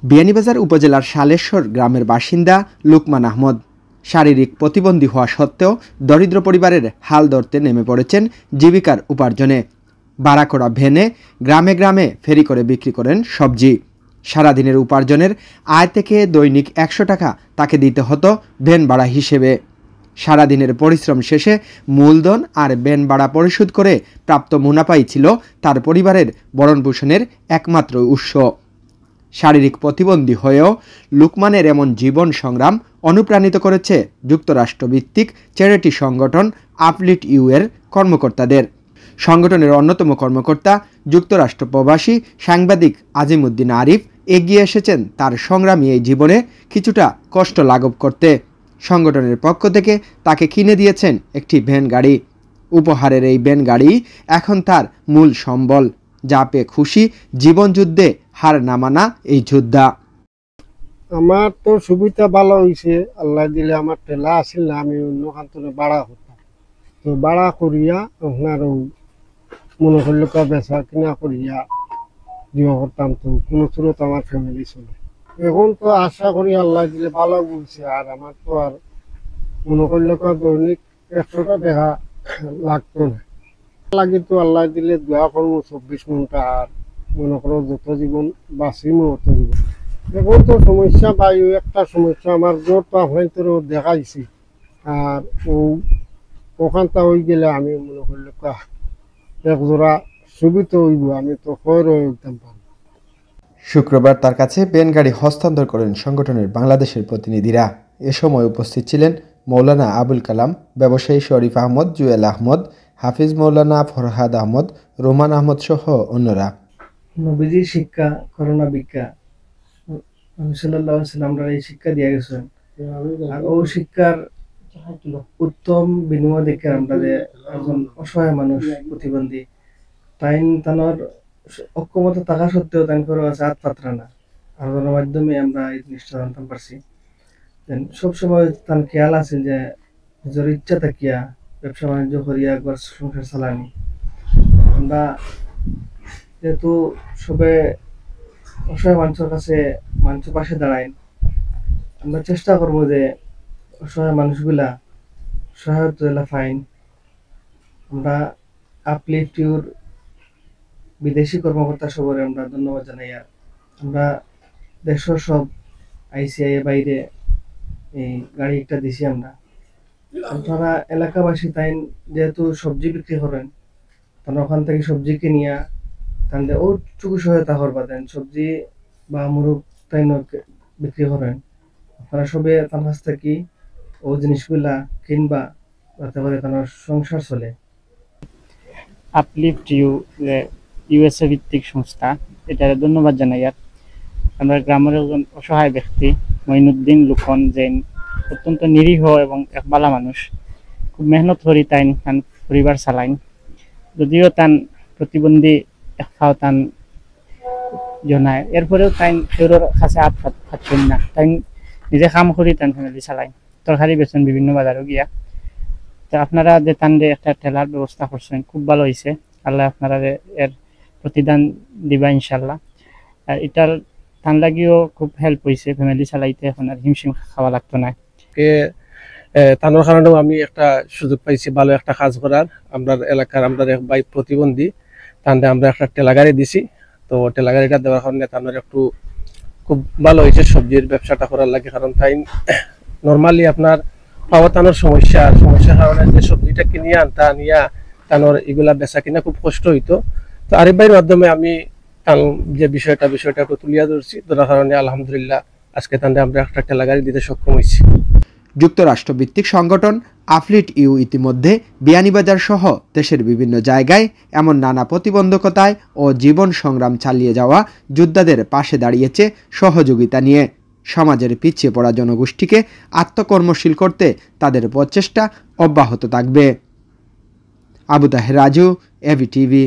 বিয়ানীবাজার উপজেলার শালেশ্বর গ্রামের বাসিন্দা লুকমান আহমদ শারীরিক প্রতিবন্ধী হওয়া সত্ত্বেও দরিদ্র পরিবারের হাল ধরতে নেমে পড়েছেন জীবিকার উপার্জনে। ভাড়া করা ভ্যানে গ্রামে গ্রামে ফেরি করে বিক্রি করেন সবজি। সারাদিনের উপার্জনের আয় থেকে দৈনিক 100 টাকা তাকে দিতে হতো ভ্যান ভাড়া হিসেবে। সারাদিনের পরিশ্রম শেষে মূলধন আর ভ্যান ভাড়া পরিশোধ করে প্রাপ্ত মুনাফাই ছিল তার পরিবারের ভরণপোষণের একমাত্র উৎস। শারীরিক প্রতিবন্ধী হয়েও লুকমানের এমন জীবন সংগ্রাম অনুপ্রাণিত করেছে যুক্তরাষ্ট্রভিত্তিক চ্যারিটি সংগঠন আপলিফট ইউ এর কর্মকর্তাদের। সংগঠনের অন্যতম কর্মকর্তা যুক্তরাষ্ট্র প্রবাসী সাংবাদিক আজিমউদ্দিন আরিফ এগিয়ে এসেছেন তার সংগ্রামী এই জীবনে কিছুটা কষ্ট লাঘব করতে। সংগঠনের পক্ষ থেকে তাকে কিনে দিয়েছেন একটি ভ্যান গাড়ি। উপহারের এই ভ্যান গাড়ি এখন তার মূল সম্বল, যা পেয়ে খুশি জীবনযুদ্ধে হার না মানা এই যোদ্ধা। আমার তো সুবিধা ভালো হয়েছে, আল্লাহ দিলে আমার টেলা আসিল না, আমি অন্য কান্তনে ভাড়া করতাম, তো ভাড়া করিয়া আপনার মনে করলে বেচা কিনা করিয়া দিয়ে করতাম, তো কোনো স্রোত আমার ফ্যামিলি চলে। এখন তো আশা করি আল্লাহ দিলে ভালো বলছে, আর আমার তো আর মনে করলে দৈনিক 100 টাকা লাগতো না। লাগে তো আল্লাহ দিলে দোয়া করবো 24 ঘন্টা, আর মনে করো যত জীবন বাঁচিমো অত জীবন। এখন তো সমস্যা বায়ু একটা সমস্যা আমার জোর তো আপনার দেখাইছি, আর ওখানটা হয়ে গেলে আমি মনে করলে এক জোড়া সুবিধা হইব, আমি তো একদম পাবো। শুক্রবার তার কাছে ভ্যান গাড়ি হস্তান্তর করেন সংগঠনের বাংলাদেশের প্রতিনিধিরা। এ সময় উপস্থিত ছিলেন মৌলানা আবুল কালাম, ব্যবসায়ী শরীফ আহমদ, জুয়েল আহমদ, হাফিজ মৌলানা ফরহাদ আহমদ, রোমান আহমদ সহ অন্যরা। নবীজির শিক্ষা করোনা ভিক্ষা, সাল্লাল্লাহু আলাইহি ওয়াসাল্লাম এই শিক্ষা দিয়ে গেছেন, আর ও শিক্ষার উত্তম বিনিময় দেখে আমরা একজন অসহায় মানুষ প্রতিবন্ধী তানোর অক্ষমতা থাকা সত্ত্বেও তাই করে আছে আত্মাত্রা না, আলোচনার মাধ্যমে আমরা এই জিনিসটা জানতে পারছি। সবসময় তার খেয়াল আছে যে নিজের ইচ্ছা থাকিয়া ব্যবসা বাণিজ্য করিয়া একবার সংসার চালানি। আমরা যেহেতু সবে অসহায় মানুষের কাছে মানুষের পাশে দাঁড়াই, আমরা চেষ্টা করবো যে অসহায় মানুষগুলা সহায়তা ফাইন। আমরা আপলিফট ইউর বিদেশি কর্মকর্তা সবরে আমরা ধন্যবাদ জানাই। আর আমরা দেশের সব আইসিআই এর বাইরে এই গাড়ি একটা দিছি আমরা। আপনারা এলাকাবাসী তাই যেহেতু সবজি বিক্রি করেন, তারা ওখান থেকে সবজি কিনিয়া তাহলে ও চুকু সহায়তা করবা দেন, সবজি বা মুরগ তাই বিক্রি করেন, আপনারা সবে তার কাছ থেকে ও জিনিসগুলা কিনবা যাতে করে তার সংসার চলে। আপলিফট ইউ ইউএসএ ভিত্তিক সংস্থা, এটার ধন্যবাদ জানাই। আর আমরা গ্রামের একজন অসহায় ব্যক্তি মঈনুদ্দিন লুকন জৈন, অত্যন্ত নিরীহ এবং এক ভালো মানুষ, খুব মেহনত করি তাই পরিবার চালাইন। যদিও তান প্রতিবন্ধী একফাও তান জনায়, এরপরেও তাই সেওর কাছে হাত পাচ্ছেন না, তাই নিজে কাম করি তান ফ্যামিলি চালাইন, তরকারি বেচেন বিভিন্ন বাজারও গিয়া। তো আপনারা যে তান একটা ঠেলার ব্যবস্থা করছেন খুব ভালো হয়েছে, আল্লাহ আপনারা এর প্রতিদান দিবা ইনশাল্লাহ। আর এটার তান লাগিও খুব হেল্প হয়েছে, ফ্যামিলি চালাইতে এখন আর হিমশিম খাওয়া লাগতো না। তানোর কারণেও আমি একটা সুযোগ পাইছি ভালো একটা কাজ করার। আমরা এলাকার আমরা এক ভাই প্রতিবন্ধী, তাহলে আমরা একটা টেলা গাড়ি দিছি, তো টেলা গাড়িটা দেওয়ার কারণে তানোর একটু খুব ভালো হয়েছে সবজির ব্যবসাটা করার লাগে। কারণ তাই নর্মালি আপনার পাওয়া তানোর সমস্যার কারণে যে সবজিটা কিনিয়ে আনতা নিয়া তানোর এগুলা বেচা কিনা খুব কষ্ট হইতো। তো আরিফ ভাইয়ের মাধ্যমে আমি যে বিষয়টা একটু তুলিয়া ধরছি, ধরার কারণে আলহামদুলিল্লাহ আজকে তাহলে আমরা একটা ঠেলা গাড়ি দিতে সক্ষম হয়েছি। যুক্তরাষ্ট্রভিত্তিক সংগঠন আপলিফট ইউ ইতিমধ্যে বিয়ানীবাজার সহ দেশের বিভিন্ন জায়গায় এমন নানা প্রতিবন্ধকতায় ও জীবন সংগ্রাম চালিয়ে যাওয়া যোদ্ধাদের পাশে দাঁড়িয়েছে সহযোগিতা নিয়ে। সমাজের পিছিয়ে পড়া জনগোষ্ঠীকে আত্মকর্মশীল করতে তাদের প্রচেষ্টা অব্যাহত থাকবে। Abu Taher Raju, AV TV.